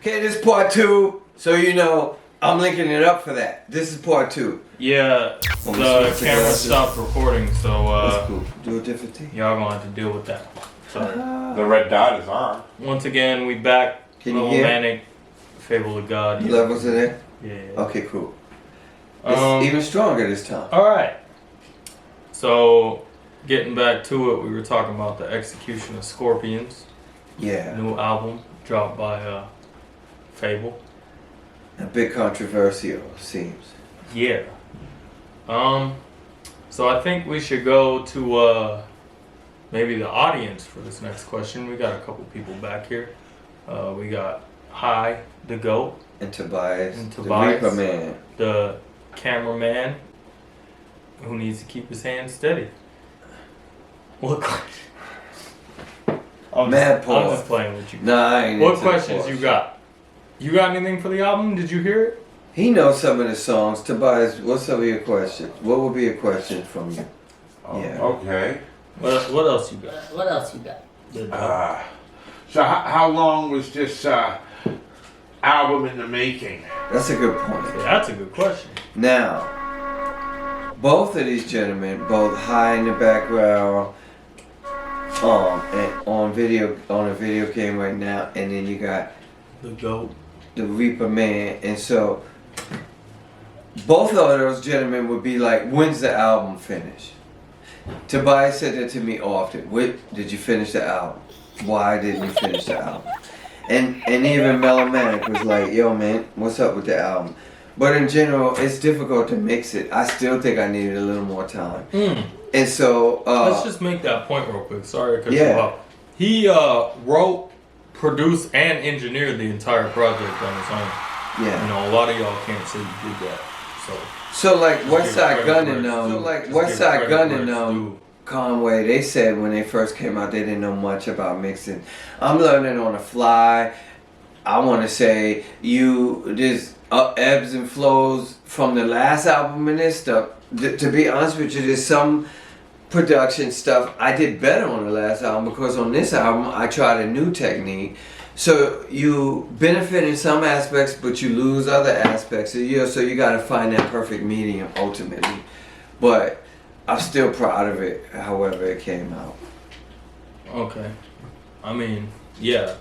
Okay, this is part 2. So you know, I'm linking it up for that. This is part 2. Yeah, the camera stopped recording, so that's cool. Do a different thing. y'all gonna have to deal with that. Sorry. The red dot is on. Once again, we back. Can you hear? Melomanic, Fable of God. The levels are there? Yeah. Okay, cool. It's even stronger this time. Alright. So, getting back to it, we were talking about the Execution of Scorpions. Yeah. New album dropped by Fable. A bit controversial, seems. Yeah. So I think we should go to maybe the audience for this next question. We got a couple people back here. We got Hi, the GOAT. And Tobias. The Reaper Man. The cameraman who needs to keep his hands steady. What question? I'm just playing with you. Nah, I ain't What into the questions Porsche. you got? You got anything for the album? Did you hear it? He knows some of the songs. Tobias, what's some of your questions? What would be a question from you? Oh, Yeah. Okay. What else you got? What else you got? So how long was this album in the making? That's a good point. Yeah, that's a good question. Now, both of these gentlemen, both high in the background, and on a video game right now, and then you got The GOAT. the Reaper Man, and so both of those gentlemen would be like, "When's the album finished?" Tobias said that to me often. Did you finish the album? Why didn't you finish the album? And even Melomanic was like, "Yo, man, what's up with the album?" But in general, it's difficult to mix it. I still think I needed a little more time. And so Let's just make that point real quick. Sorry to cut you Yeah. off. He wrote, produced, and engineered the entire project on his own. yeah. You know, a lot of y'all can't say you did that. So like Just West give Side credit Gun where and it's due. like Just West give Side credit Gun where and it's due. Conway, they said when they first came out they didn't know much about mixing. I'm learning on the fly. I want to say there's ebbs and flows from the last album and this stuff. To be honest with you, there's some production stuff I did better on the last album because on this album I tried a new technique. So you benefit in some aspects, but you lose other aspects. So you got to find that perfect medium ultimately. But I'm still proud of it, however it came out. Okay. I mean, yeah.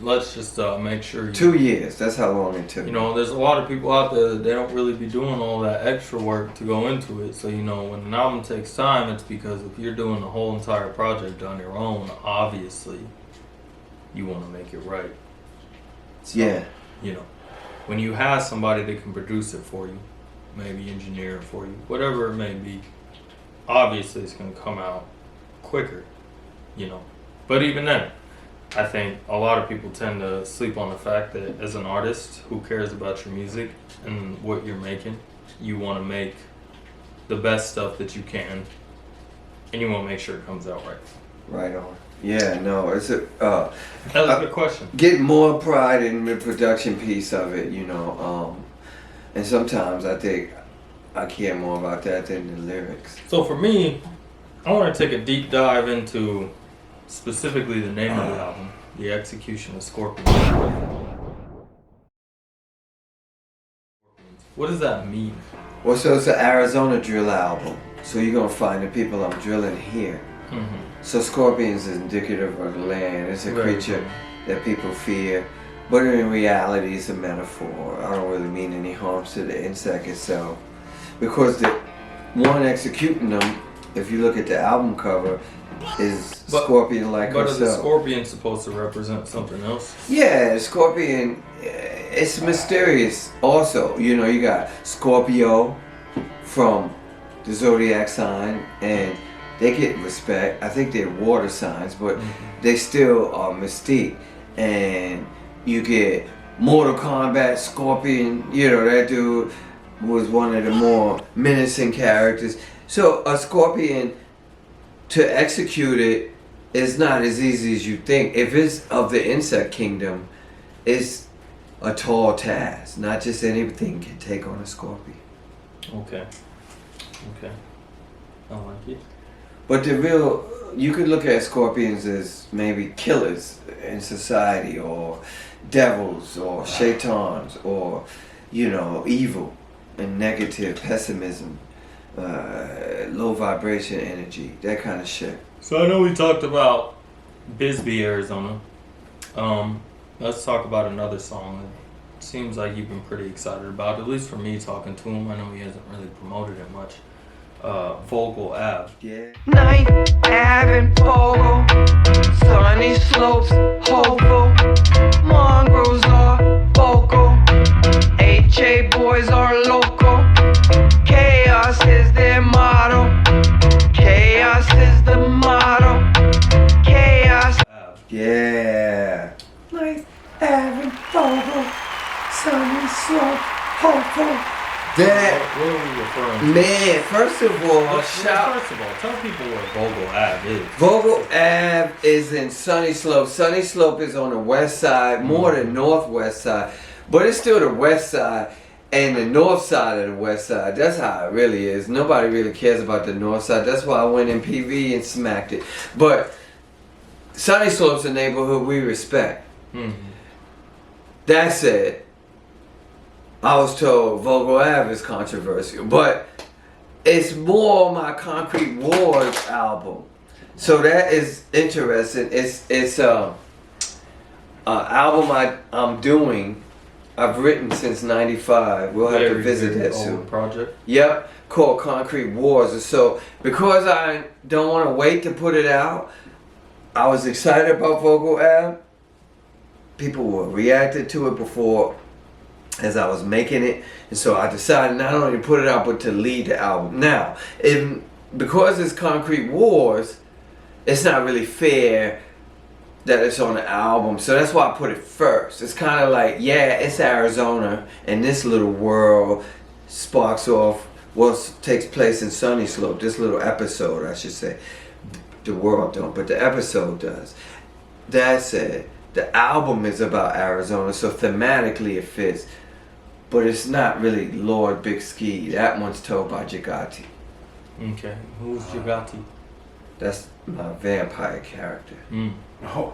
Let's just make sure. 2 years. That's how long it took. You know, there's a lot of people out there that they don't really be doing all that extra work to go into it. So, you know, when an album takes time, it's because if you're doing the whole entire project on your own, obviously, you want to make it right. So, yeah. You know, when you have somebody that can produce it for you, maybe engineer it for you, whatever it may be, obviously it's going to come out quicker, you know. But even then, I think a lot of people tend to sleep on the fact that as an artist who cares about your music and what you're making, you want to make the best stuff that you can, and you want to make sure it comes out right. Right on. Yeah, no, it's a That was a good question. get more pride in the production piece of it, you know. And sometimes I think I care more about that than the lyrics. So for me, I want to take a deep dive into specifically the name of the album, The Execution of Scorpions. What does that mean? Well, so it's an Arizona drill album. So you're gonna find the people I'm drilling here. So Scorpions is indicative of the land. It's a Very creature cool. that people fear, but in reality, it's a metaphor. I don't really mean any harm to the insect itself, because the one executing them, if you look at the album cover, is scorpion-like But is the herself. scorpion supposed to represent something else? Yeah, the scorpion, it's mysterious. Also, you know, you got Scorpio from the zodiac sign, and they get respect. I think they're water signs, but they still are mystique. And you get Mortal Kombat, Scorpion, you know, that dude was one of the more menacing characters. So a scorpion, to execute it, is not as easy as you think. If it's of the insect kingdom, it's a tall task. Not just anything can take on a scorpion. Okay. I like it. But the real, you could look at scorpions as maybe killers in society, or devils, or shaitans, or, you know, evil and negative pessimism, low vibration energy, that kind of shit. So I know we talked about Bisbee, Arizona. Let's talk about another song that seems like you've been pretty excited about, at least for me talking to him. I know he hasn't really promoted it much. Vogel Ave. Yeah. Ninth Ave and Polo, sunny slopes, hopeful, mongrels are vocal, HA boys are local, chaos is their motto, chaos is the motto, chaos. Yeah. Nice having Polo, sunny slope, hopeful. That, What are we referring to? man, first of all, shout. First of all, tell people where Vogel Ave is. Vogel Ave is in Sunny Slope. Sunny Slope is on the west side, more the northwest side, but it's still the west side and the north side of the west side. That's how it really is. Nobody really cares about the north side. That's why I went in PV and smacked it. But Sunny Slope's a neighborhood we respect. Mm-hmm. That said, I was told Vogel Ave is controversial, but it's more my Concrete Wars album. So that is interesting. It's an album I'm doing. I've written since '95. We'll have to visit that soon. Project. Yep, called Concrete Wars. And so because I don't want to wait to put it out, I was excited about Vogel Ave. People were reacting to it before as I was making it, and so I decided not only to put it out but to lead the album. Now, because it's Concrete Wars, it's not really fair that it's on the album, so that's why I put it first. It's kind of like, yeah, it's Arizona, and this little world sparks off what takes place in Sunny Slope. This little episode, I should say. The world don't, but the episode does. That said, the album is about Arizona, so thematically it fits. But it's not really Lord Big Ski. That one's told by Jagati. Okay, who's Jagati? That's my vampire character. Oh,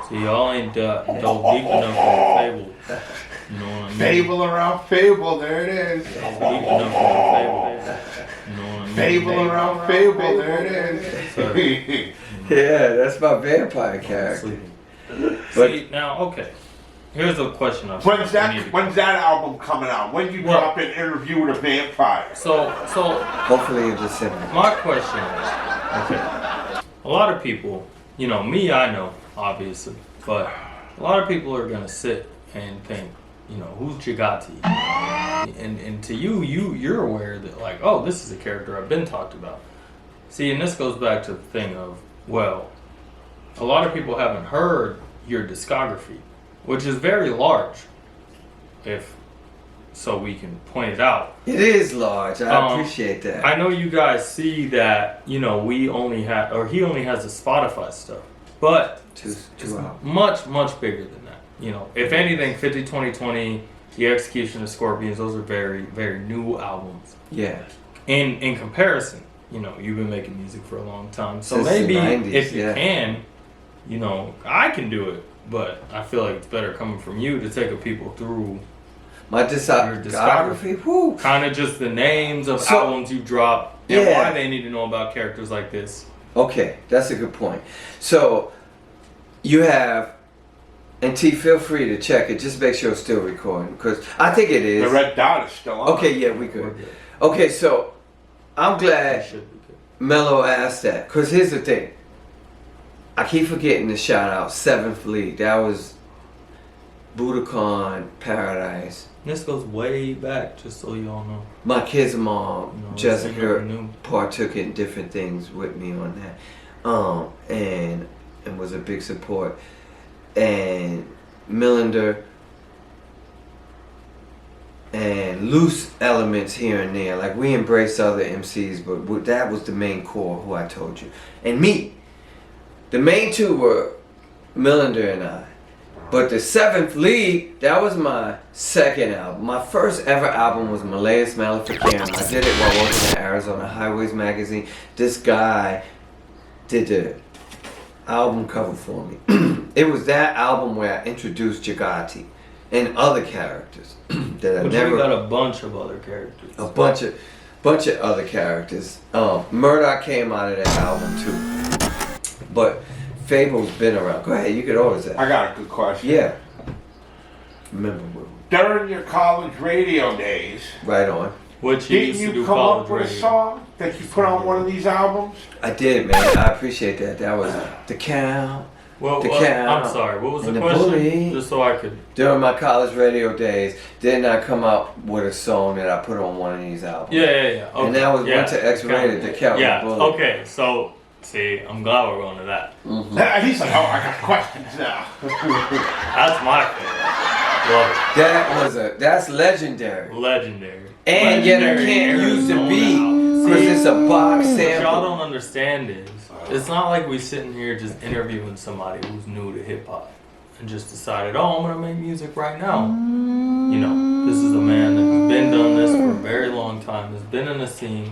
See, y'all ain't dove deep enough in Fable. You know what I mean? Fable around Fable, there it is. Deep enough in Fable. You know what I mean? Fable around Fable, there it is. Yeah, that's my vampire character. See, now, okay. Here's a question. When's that album coming out? When you drop an interview with a vampire? So Hopefully in December. my question is, okay, a lot of people, you know, me, I know, obviously, but a lot of people are gonna sit and think, you know, who's Jagati? And to you're aware that, like, oh, this is a character I've been talked about. See, and this goes back to the thing of, well, a lot of people haven't heard your discography, which is very large, if so we can point it out. It is large. I appreciate that. I know you guys see that, you know, he only has the Spotify stuff, but Two it's albums. much bigger than that. You know, if anything, 50 20 20, The Execution of Scorpions, those are very, very new albums. Yeah. In comparison, you know, you've been making music for a long time, so Since the maybe 90s, if you yeah. can, you know, I can do it, but I feel like it's better coming from you to take a people through My discography, whoo. kind of just the names of So- albums you drop and Yeah. why they need to know about characters like this. Okay, that's a good point. So, you have, and T, feel free to check it. Just make sure it's still recording, because I think it is. The red dot is still on. Okay, yeah, we good. Okay, so I'm glad That should be good. Melo asked that, because here's the thing. I keep forgetting to shout out 7th League. That was Budokan Paradise. This goes way back, just so you all know. My kid's mom, You know, it's Jessica, never new. partook in different things with me on that, and was a big support. And Millender and loose elements here and there. Like, we embrace other MCs, but that was the main core, who I told you. And me. The main two were Millender and I. But the Seventh League, that was my second album. My first ever album was Malaya's Maleficarum. I did it while working at Arizona Highways magazine. This guy did the album cover for me. It was that album where I introduced Jagati and other characters that I But never. you got a bunch of other characters. A bunch of other characters. Murdoch came out of that album too. But Fabel's been around. Go ahead, you could always ask. I got a good question. Yeah. Remember, During your college radio days, right on. Which you didn't used to you do come college up with a radio. song that you put on one of these albums? I did, man. I appreciate that. That was the count. Well, The well, cow I'm sorry. What was the and the question? bully. Just so I could. During my college radio days, didn't I come out with a song that I put on one of these albums? Yeah. Okay. And that was yeah. Winter X-Rated, the count. Yeah. and the bully. Okay. So, see, I'm glad we're going to that. He's like, oh, I got questions now. That's my favorite. Love That's legendary. it. Legendary. And yet I Legendary can't use the Arizona beat album. because See, it's a box What y'all sample. don't understand is, it's not like we sitting here just interviewing somebody who's new to hip hop and just decided, oh, I'm gonna make music right now. You know, this is a man that's been done this for a very long time, has been in the scene,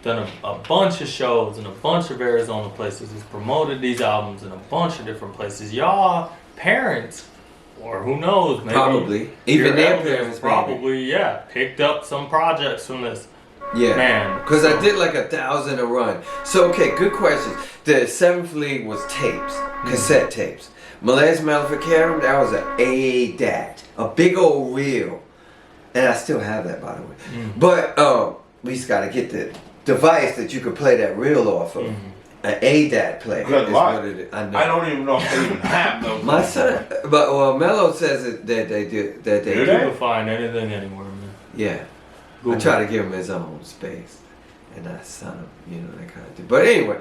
done a bunch of shows in a bunch of Arizona places, has promoted these albums in a bunch of different places. Y'all parents, or who knows, maybe Probably. Even your their elders parents, probably, yeah, picked up some projects from this. Yeah. Man. Because I did like 1,000 a run. So, okay, good questions. The Seventh League was tapes, cassette tapes. Malaya's Maleficarum, that was an ADAT, a big old reel. And I still have that, by the way. But we just got to get the device that you could play that reel off of. An ADAT player. Good is luck. what it is. I know. I don't even know if they even have those. My son, but Melo says that they do. That they Do You do. they? can find anything anywhere, man. Yeah. I Google. try to give him his own space and not son him, you know, that kind of thing. But anyway,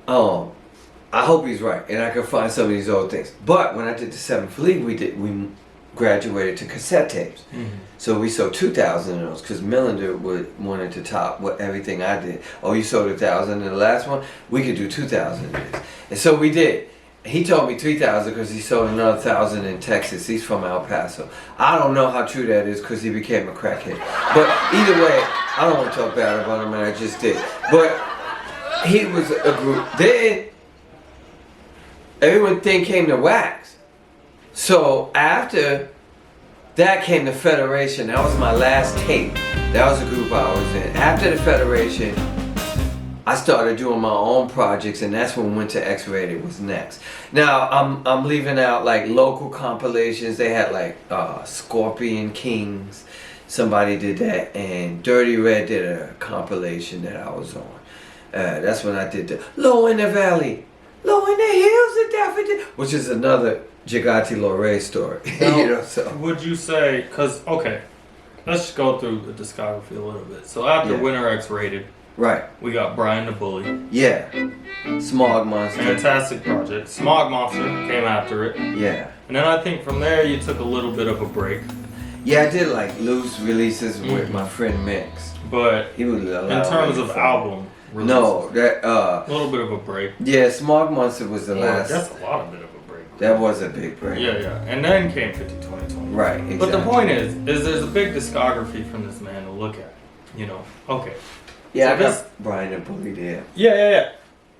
I hope he's right and I can find some of these old things. But when I did the Seventh League, we graduated to cassette tapes. So we sold 2,000 of those because Millender wanted to top everything I did. Oh, you sold 1,000 in the last one? We could do 2,000 of this. And so we did. He told me 3,000 because he sold another 1,000 in Texas. He's from El Paso. I don't know how true that is because he became a crackhead. But either way, I don't want to talk bad about him, and I just did. But he was a group. Then everyone came to Wax. So after that came the Federation. That was my last tape. That was the group I was in. After the Federation, I started doing my own projects, and that's when Winter X-Rated was next. Now I'm leaving out like local compilations. They had like Scorpion Kings, somebody did that, and Dirty Red did a compilation that I was on. That's when I did the Low in the Valley, Low in the Hills of Daffodil, which is another Jagati Lore story. Now, You know, so would you say, because, okay, let's just go through the discography a little bit. So after Yeah. Winter X-Rated, right, we got Brian the Bully. yeah, Smog Monster, Fantastic project. Smog Monster came after it. yeah. And then I think from there you took a little bit of a break. Yeah, I did like loose releases with my friend Mix. But He would in allow terms me of to- album releases, No, that a little bit of a break. yeah, Smog Monster was the Or last. that's a lot of bit of a break. That was a big break. Yeah. And then came 50-20-20. Right, exactly. But the point is there's a big discography from this man to look at. You know, okay. Yeah, So I got this- Brian and Bully there. Yeah.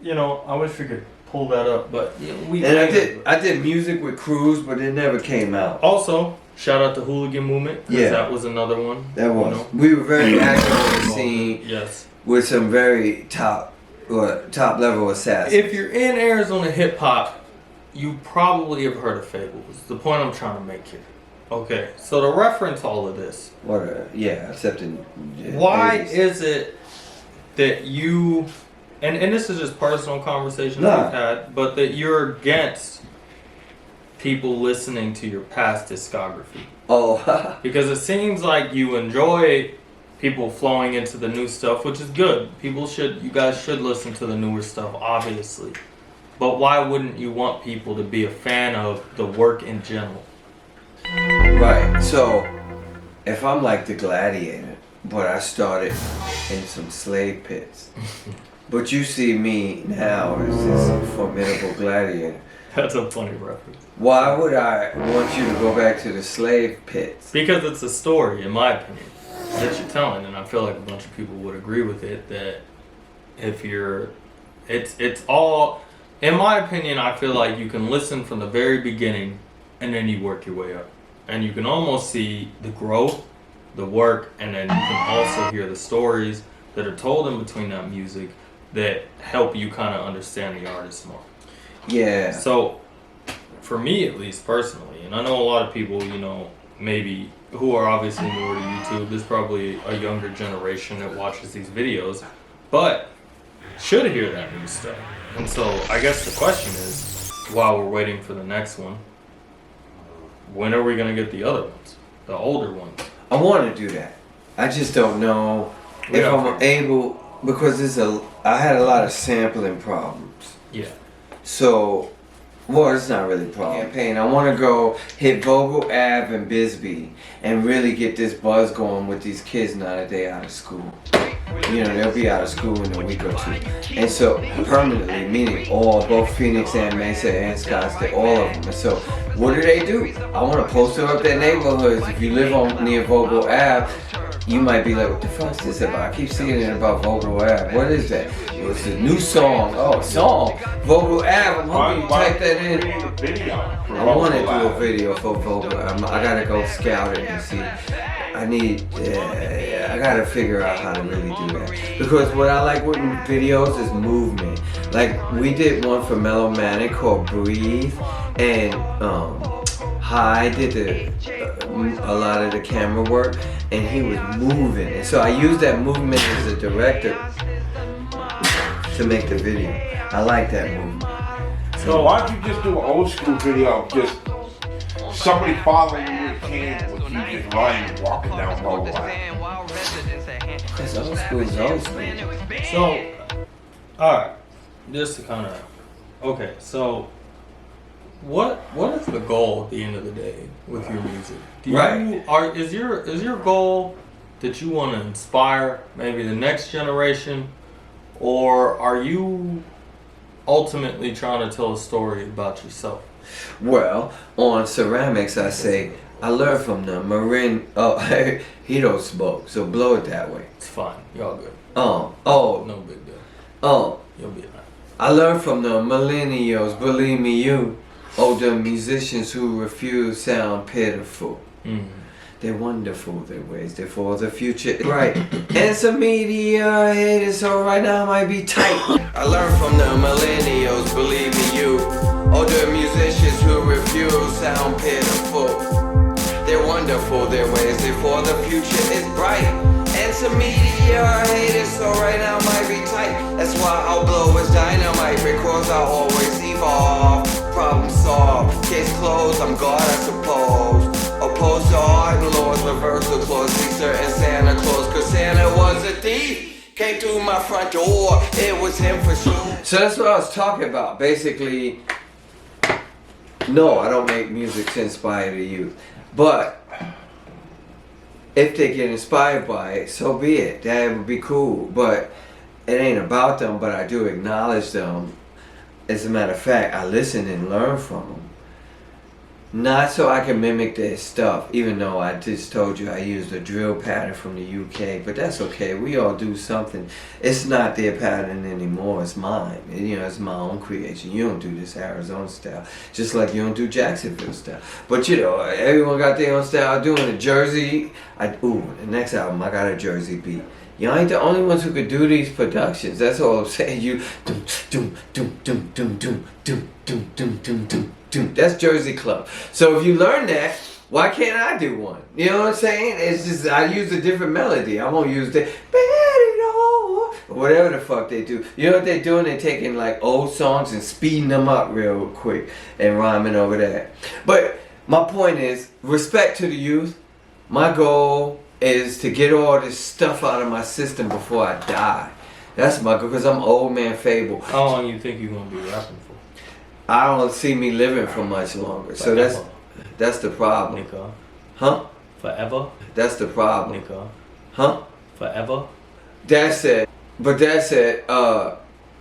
You know, I wish we could pull that up, but we. And I did music with Cruz, but it never came out. Also, shout out to Hooligan Movement. 'Cause Yeah. that was another one. That was. You know? We were very active on the scene Yes. with some very top level assassins. If you're in Arizona hip hop, you probably have heard of Fable. It's the point I'm trying to make here. Okay, so to reference all of this, except in why 80s. is it that you, and this is just personal conversations Nah. we've had, but that you're against people listening to your past discography? Oh, Because it seems like you enjoy people flowing into the new stuff, which is good. You guys should listen to the newer stuff, obviously. But why wouldn't you want people to be a fan of the work in general? right. So, if I'm like the gladiator, but I started in some slave pits, But you see me now as this formidable gladiator. That's a funny reference. Why would I want you to go back to the slave pits? Because it's a story, in my opinion, that you're telling, and I feel like a bunch of people would agree with it. That if you're, it's all, in my opinion, I feel like you can listen from the very beginning, and then you work your way up, and you can almost see the growth, the work, and then you can also hear the stories that are told in between that music that help you kind of understand the artist more. Yeah. So, for me at least personally, and I know a lot of people, you know, maybe who are obviously newer to YouTube, there's probably a younger generation that watches these videos, but should hear that new stuff. And so, I guess the question is, while we're waiting for the next one, when are we going to get the other ones? The older ones? I want to do that. I just don't know if I'm able, because I had a lot of sampling problems. Yeah. So, well, it's not really a problem. Campaign. I want to go hit Vogel Ave and Bisbee and really get this buzz going with these kids now that they're out of school. You know, they'll be out of school in a week or two. And so, permanently, meaning both Phoenix and Mesa and Scottsdale, all of them. And so, what do? I want to poster up their neighborhoods. If you live near Vogel Ave, you might be like, what the fuck is this about? I keep seeing it about Vogel Ave. What is that? It's a new song. Oh, song. Vogel Ave. I'm hoping you type that in. I want to do a video for Vogel Ave. I got to go scout it and see. I got to figure out how to really do that. Because what I like with videos is movement. Like, we did one for Melomanic called Breathe. And, High did a lot of the camera work, and he was moving, and so I used that movement as a director to make the video. I like that movement. So why don't you just do an old school video, just somebody following you with cans with you just running, walking down Vogel Ave? Because old school is old school. So, alright, just to kind of, okay, so what is the goal at the end of the day with your music? Is your goal that you want to inspire maybe the next generation, or are you ultimately trying to tell a story about yourself? Well, on ceramics, I say I learned from the Marin. Oh, he don't smoke, so blow it that way. It's fine, y'all good. No big deal. You'll be alright. I learned from the millennials. Believe me, you. Older musicians who refuse sound pitiful. Mm. They're wonderful, their ways, they're for the future. Right. And some media haters, so right now might be tight. I learned from the millennials, believe me, you. Older musicians who refuse sound pitiful. They're wonderful, their ways, they're for the future is bright. And some media haters, so right now might be tight. That's why I'll blow as dynamite, because I always evolve. Problem solved, case closed, I'm God I suppose. Opposed to art and laws, reversal clause, Caesar and Santa Claus. Cause Santa was a thief, came through my front door, it was him for sure. So that's what I was talking about, basically. No, I don't make music to inspire the youth. But if they get inspired by it, so be it, that would be cool. But it ain't about them, but I do acknowledge them. As a matter of fact, I listen and learn from them. Not so I can mimic their stuff, even though I just told you I used a drill pattern from the UK, but that's okay, we all do something. It's not their pattern anymore, it's mine. You know, it's my own creation. You don't do this Arizona style, just like you don't do Jacksonville style. But you know, everyone got their own style. Doing a Jersey, the next album I got a Jersey beat. Y'all ain't the only ones who could do these productions. That's all I'm saying. You doom doom doom doom doom doom doom doom doom doom doom doom. That's Jersey Club. So if you learn that, why can't I do one? You know what I'm saying? It's just I use a different melody. I won't use the whatever the fuck they do. You know what they're doing? They're taking like old songs and speeding them up real quick and rhyming over that. But my point is, respect to the youth. My goal is to get all this stuff out of my system before I die. That's my goal, because I'm Ol Man Fabel. How long you think you're gonna be rapping for? I don't see me living for much longer. So that's the problem. Nika. Huh? Forever? That's the problem. Nika. Huh? Forever? That's it. But that's it.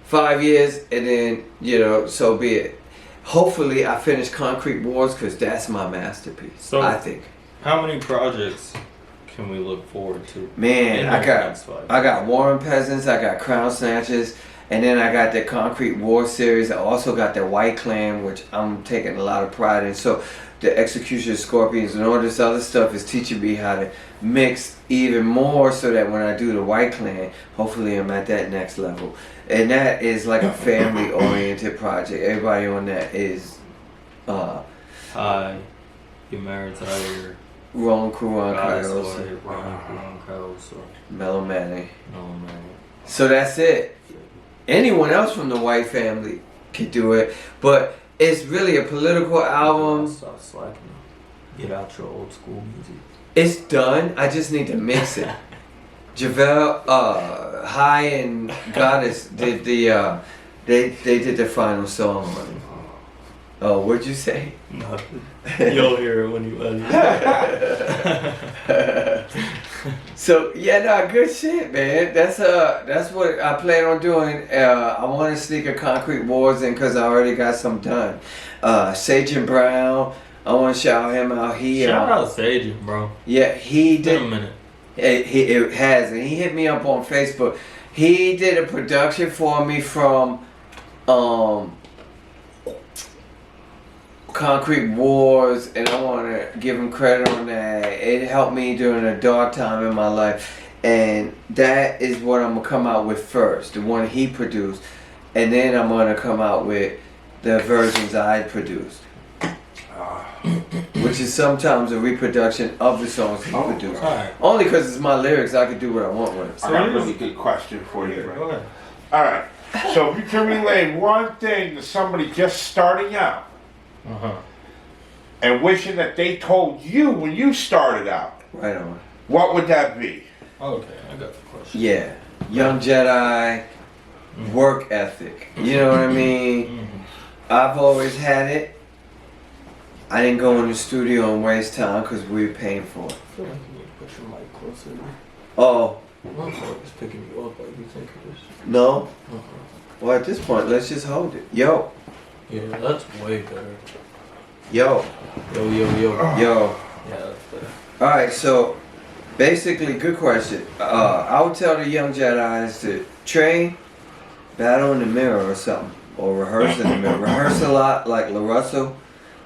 5 years, and then, you know, so be it. Hopefully, I finish Concrete Wars because that's my masterpiece. So- I think. How many projects can we look forward to? Man, in I the got next 5 years? I got Warren Peasants, I got Crown Snatchers, and then I got the Concrete War series. I also got the White Clan, which I'm taking a lot of pride in. So the Execution of Scorpions and all this other stuff is teaching me how to mix even more so that when I do the White Clan, hopefully I'm at that next level. And that is like a family oriented project. Everybody on that is Hi, you married Tyler. Ron Kuran Goddess Kaios, Boy, Ronnie Kuran Kaios, or Melomanic. Melomanic. So that's it. Anyone else from the White family could do it, but it's really a political album. Stop slacking. Get out your old school music. It's done. I just need to mix it. Javel, High and Goddess did the they did the final song on it. Oh, what'd you say? Nothing. You'll hear it when you edit. So yeah, no, good shit, man. That's what I plan on doing. I want to sneak a Concrete Wars in because I already got some done. Sage and Brown, I want to shout him out. Shout out Sage, bro. Yeah, he Been a did. minute. It has, and he hit me up on Facebook. He did a production for me from Concrete Wars, and I want to give him credit on that. It helped me during a dark time in my life, and that is what I'm gonna come out with first, the one he produced, and then I'm gonna come out with the versions I produced, which is sometimes a reproduction of the songs he produced. Alright. Only because it's my lyrics, I can do what I want with it. I got a really good question for you. Go ahead. Alright, so if you can relay one thing to somebody just starting out Uh-huh. and wishing that they told you when you started out, Right on. what would that be? Okay, I got the question. Yeah, Young Jedi, work ethic. You know what I mean? Mm-hmm. I've always had it. I didn't go in the studio and waste time because we were paying for it. I feel like you need to put your mic closer to me. Oh, I'm sorry, it's picking you up like you think it is. no? Uh-huh. Well, at this point, let's just hold it. Yo, Yeah, that's way better. yo, Yo. yo. Yeah, that's better. Alright, so basically, good question. I would tell the Young Jedis to train, battle in the mirror or something, or rehearse in the mirror. Rehearse a lot, like LaRussell.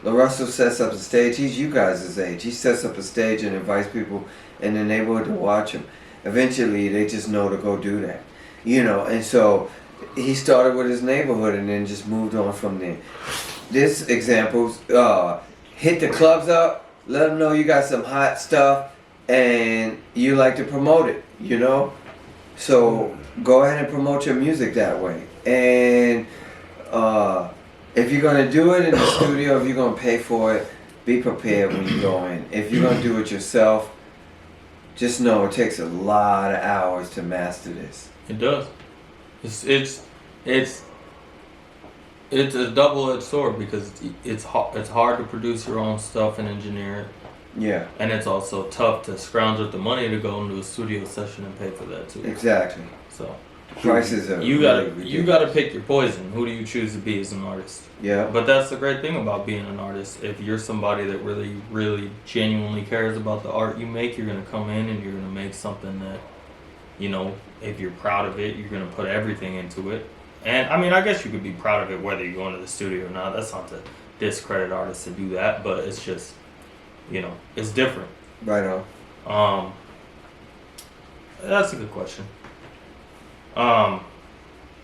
LaRussell sets up a stage. He's you guys' age. He sets up a stage and invites people in the neighborhood to watch him. Eventually, they just know to go do that, you know. And so he started with his neighborhood and then just moved on from there. This examples, hit the clubs up, let them know you got some hot stuff and you like to promote it, you know? So go ahead and promote your music that way. And if you're gonna do it in the studio, if you're gonna pay for it, be prepared when you go in. If you're gonna do it yourself, just know it takes a lot of hours to master this. It does. It's a double-edged sword because it's hard to produce your own stuff and engineer it, Yeah, and it's also tough to scrounge up the money to go into a studio session and pay for that too. exactly. So Prices are you really gotta pick your poison. Who do you choose to be as an artist? Yeah. But that's the great thing about being an artist. If you're somebody that really, really genuinely cares about the art you make, you're gonna come in and you're gonna make something that, you know, if you're proud of it, you're gonna put everything into it. And I mean, I guess you could be proud of it whether you go into the studio or not. That's not to discredit artists to do that, but it's just, you know, it's different. Right on. That's a good question.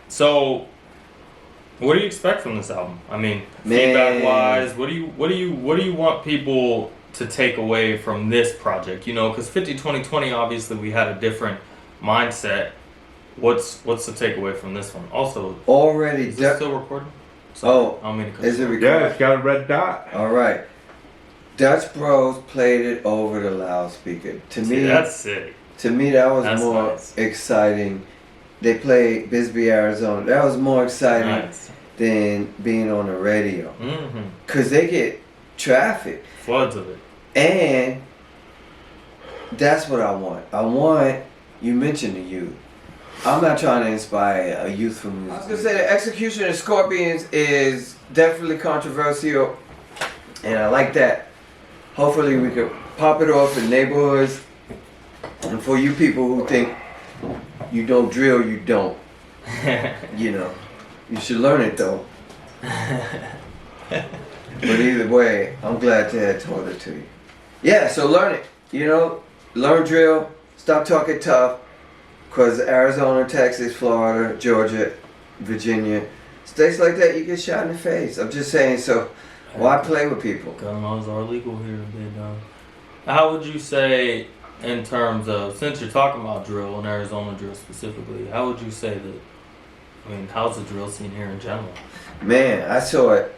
So what do you expect from this album? I mean, feedback wise, what do you want people to take away from this project? You know, because 50-20-20, obviously we had a different mindset. What's the takeaway from this one? Also, Already is this still recording? Oh, I don't mean to cut is you it off. recording? Yeah, it's got a red dot. All right. Dutch Bros played it over the loudspeaker. To See, me, that's sick. to me that was That's more nice. exciting. They played Bisbee, Arizona. That was more exciting Nice. than being on the radio. Mm-hmm. Cause they get traffic, Floods of it. and that's what I want. I want, you mentioned the youth. I'm not trying to inspire a youth from music. I was gonna say the execution of Scorpions is definitely controversial, and I like that. Hopefully we could pop it off in neighborhoods. And for you people who think you don't drill, you don't. You know, you should learn it though. But either way, I'm glad to have taught it to you. Yeah, so learn it. You know, learn drill. Stop talking tough. Because Arizona, Texas, Florida, Georgia, Virginia, states like that, you get shot in the face. I'm just saying, so why play with people? Gun laws are legal here. How would you say, in terms of, since you're talking about drill and Arizona drill specifically, how would you say that, I mean, how's the drill scene here in general? Man, I saw it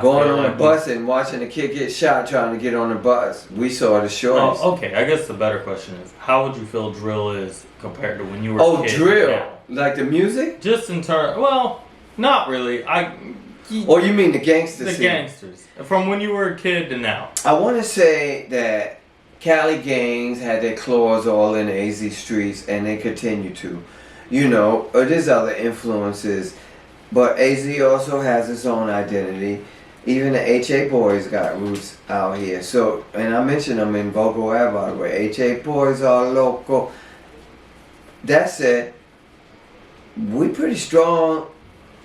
going on a bus and watching a kid get shot trying to get on the bus. We saw the shorties. Oh, okay. I guess the better question is, how would you feel drill is compared to when you were a kid? Oh, drill. Now? Like the music? Just in terms, well, not really. Or you mean the gangster the scene? gangsters. From when you were a kid to now. I want to say that Cali gangs had their claws all in the AZ streets, and they continue to. You know, there's other influences, but AZ also has its own identity. Even the HA boys got roots out here. So, and I mentioned them in Vocal Ave, by the way. HA boys are local. That said, we pretty strong,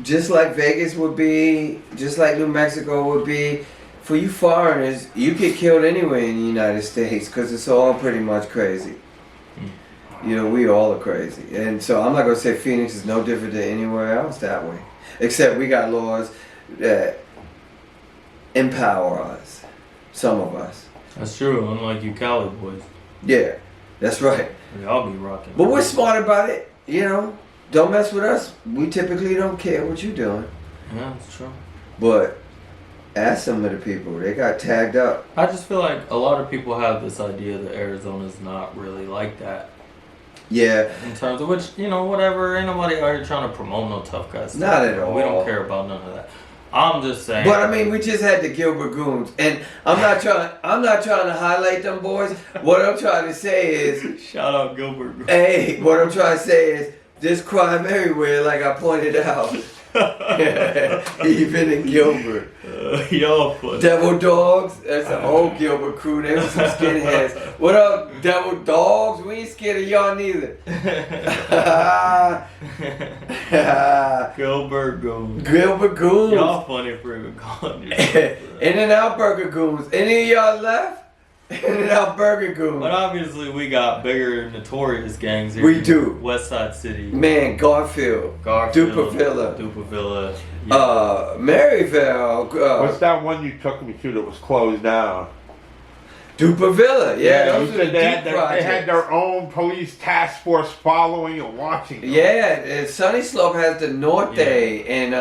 just like Vegas would be, just like New Mexico would be. For you foreigners, you get killed anywhere in the United States because it's all pretty much crazy. You know, we all are crazy. And so I'm not going to say Phoenix is no different than anywhere else that way. Except we got laws that empower us. Some of us. That's true, unlike you Cali boys. Yeah, that's right. Y'all be rocking. But we're smart about it, you know. Don't mess with us. We typically don't care what you're doing. Yeah, that's true. But ask some of the people. They got tagged up. I just feel like a lot of people have this idea that Arizona's not really like that. Yeah. In terms of which, you know, whatever. Ain't nobody out here trying to promote no tough guys. Not at all. We don't care about none of that. I'm just saying. But I mean, we just had the Gilbert Goons, and I'm not trying to highlight them boys. What I'm trying to say is, shout out Gilbert. Hey, what I'm trying to say is, there's crime everywhere, like I pointed out. Even in Gilbert. Y'all funny. Devil Dogs, that's an old Gilbert crew. They were some skinheads. What up, Devil Dogs? We ain't scared of y'all neither. Gilbert Goons. Gilbert Goons. Y'all funny for even calling you. In-N-Out Burger Goons. Any of y'all left? In-N-Out Burger Goons. But obviously we got bigger notorious gangs here. We do. West Side City. Man, Garfield. Dupavilla. Yeah. Maryville. What's that one you took me to that was closed down? Dupavilla. Yeah, you those are the said deep they had their own police task force following and watching them. Yeah, and Sunny Slope has the Norte, and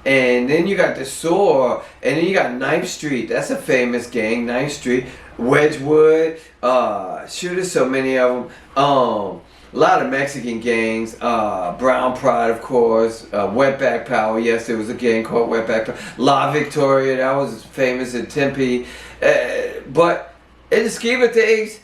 then you got the Soar, and then you got 9th Street. That's a famous gang, 9th Street. Wedgwood, there's so many of them. A lot of Mexican gangs, Brown Pride, of course, Wetback Power. Yes, there was a gang called Wetback Power. La Victoria, that was famous in Tempe. But in the scheme of things,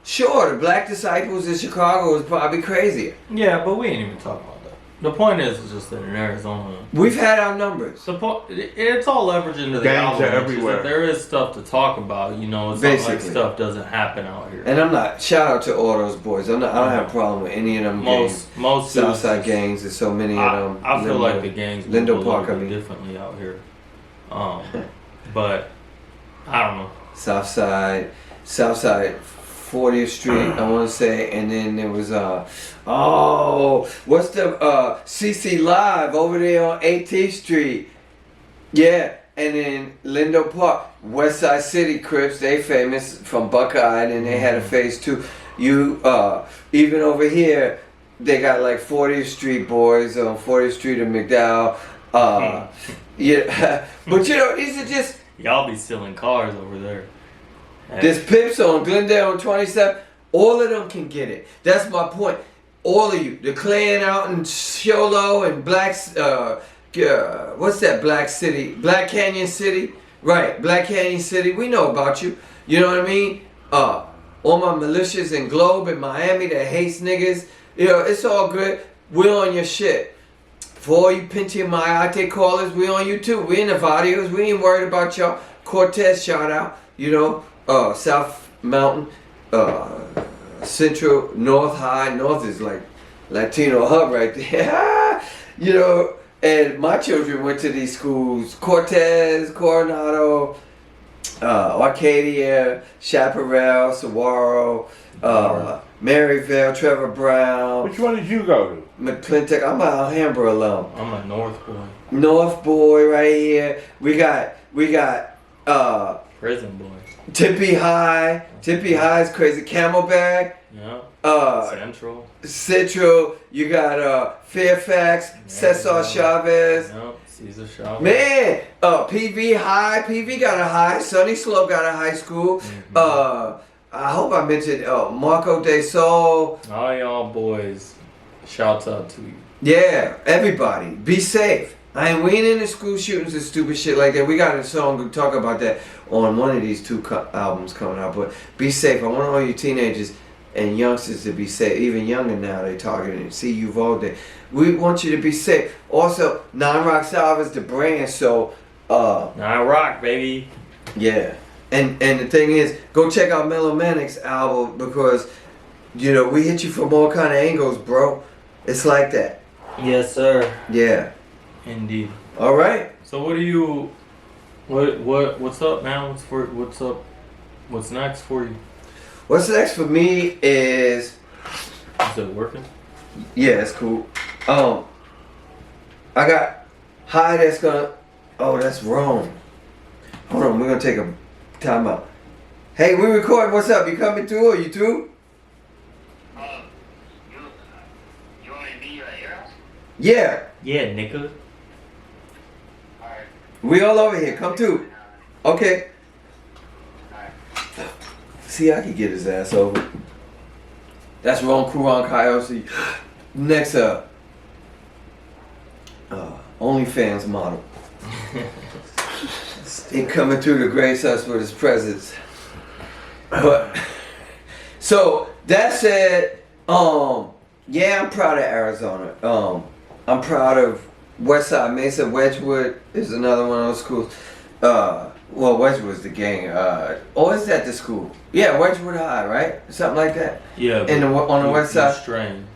sure, the Black Disciples in Chicago was probably crazier. Yeah, but we ain't even talking about that. The point is just that in Arizona, we've had our numbers. It's all leveraged into the gangs album, are everywhere. There is stuff to talk about, you know. It's not like stuff doesn't happen out here. And I'm not. Shout out to all those boys. I don't have a problem with any of them gangs. Most Southside gangs. There's so many of them. I feel like the gangs Lindo move Park, a little bit differently out here. But I don't know. Southside, 40th Street, I want to say, and then there was what's the CC Live over there on 18th Street? Yeah, and then Lindo Park, West Side City Crips, they famous from Buckeye, and they had a phase 2. You even over here, they got like 40th Street boys on 40th Street in McDowell. Yeah, but you know, these are just y'all be stealing cars over there. There's Pips on Glendale on 27. All of them can get it. That's my point. All of you. The Clan out in Sholo and what's that Black City? Black Canyon City? Right, Black Canyon City. We know about you. You know what I mean? All my militias in Globe in Miami that hates niggas. You know, it's all good. We're on your shit. For all you Pinty and Mayate callers, we on you too. We in the videos. We ain't worried about y'all. Cortez, shout out. You know, South Mountain, Central, North High. North is like Latino hub right there. You know, and my children went to these schools. Cortez, Coronado, Arcadia, Chaparral, Saguaro, Maryville, Trevor Brown. Which one did you go to? McClintock. I'm a Alhambra alum. I'm a North boy. North boy right here. We got Prison boy. Tippy High. Tippy High is crazy. Camelback. Yeah. Central. Central. You got Fairfax. Cesar Chavez. Yep. Caesar Chavez. Man, PV High. PV got a high. Sunny Slope got a high school. I hope I mentioned Marco de Sol. All y'all boys, shouts out to you. Yeah, everybody, be safe. We ain't into school shootings and stupid shit like that. We got a song to talk about that on one of these two albums coming out. But be safe. I want all you teenagers and youngsters to be safe. Even younger now, they targeting see Uvalde. We want you to be safe. Also, Nine Rock Salve is the brand, so Nine Rock, baby. yeah. And the thing is, go check out Melomanic's album because, you know, we hit you from all kind of angles, bro. It's like that. Yes, sir. Yeah. Indeed. All right. So what do you, what's up, man? What's up? What's next for you? What's next for me is it working? yeah, it's cool. I got high that's gonna. Oh, that's wrong. Hold on, we're gonna take a time out. Hey, we recording. What's up? You coming through or you through? You want me to be your ear? Yeah, Yeah, nigga. Alright. we all over here. Come through. Okay. Alright. See, I can get his ass over. That's wrong, Kuran Coyote. Next up, OnlyFans model. He coming through to grace us with his presence. But so that said, yeah, I'm proud of Arizona. I'm proud of Westside Mesa. Wedgwood is another one of those schools. Well, Wedgwood's the gang. Or is that the school? Yeah, Wedgwood High, right? Something like that. Yeah. On the west side. Strain.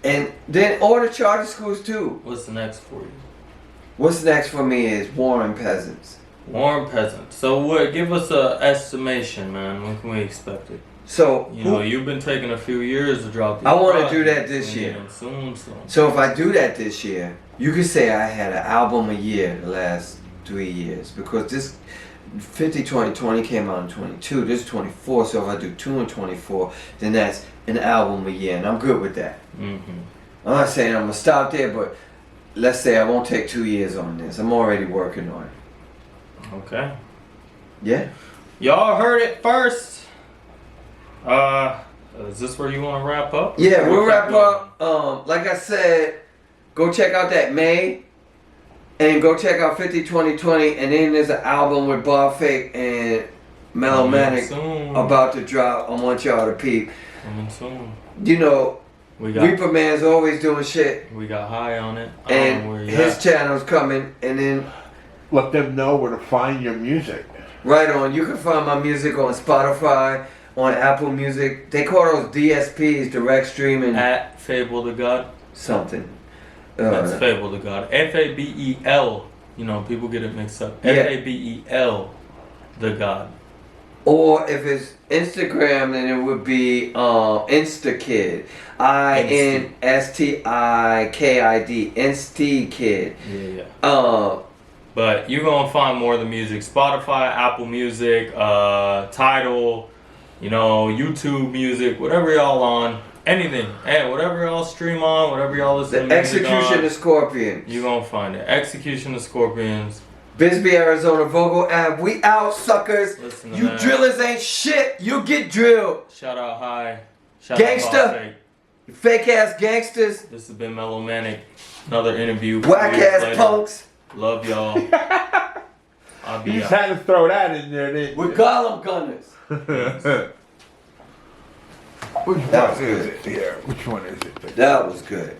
And then all the charter schools too. What's the next for you? What's next for me is Warren Peasants. Warm peasant. So what? Give us a estimation, man. When can we expect it? So You know, you've been taking a few years to drop these I want to projects. do that this We need year. them soon. So if I do that this year, you could say I had an album a year the last 3 years because this 50-20-20 came out in 22. This is 24. So if I do 2 in 24, then that's an album a year, and I'm good with that. Mm-hmm. I'm not saying I'm gonna stop there, but let's say I won't take 2 years on this. I'm already working on it. Okay. Yeah. Y'all heard it first. Is this where you want to wrap up? Yeah, we'll wrap up. Like I said, go check out that May. And go check out 50-20-20. And then there's an album with Bob Fake and Melomanic Soon. about to drop. I want y'all to peep. Coming soon. You know, We got Reaper Man's always doing shit. we got high on it. I don't know where And you his at. channel's coming. And then, Let them know where to find your music. right on, you can find my music on Spotify, on Apple Music. They call those DSPs, direct streaming At Fable to God. something. That's Fable to God. Fabel. You know, people get it mixed up. Yeah. Fabel, the God. Or if it's Instagram, then it would be InstaKid. INSTIKID. InstaKid. Yeah. But you're gonna find more of the music. Spotify, Apple Music, Tidal, you know, YouTube Music, whatever y'all on. Anything. Hey, whatever y'all stream on, whatever y'all listen The to music Execution on, of Scorpion. you're gonna find it. Execution of Scorpions. Bisbee, Arizona, Vogel Ave. We out, suckers. Listen to You that. drillers ain't shit. You get drilled. Shout out High. Shout Gangsta. out Bob Fake. You fake ass gangsters. This has been Melomanic. Another interview. Whack 2 years ass later. punks. Love y'all. I'll You be just out. had to throw that in there, didn't With Gollum Gunners. you? Which That one was is good. it? Yeah, which one is it? That was good.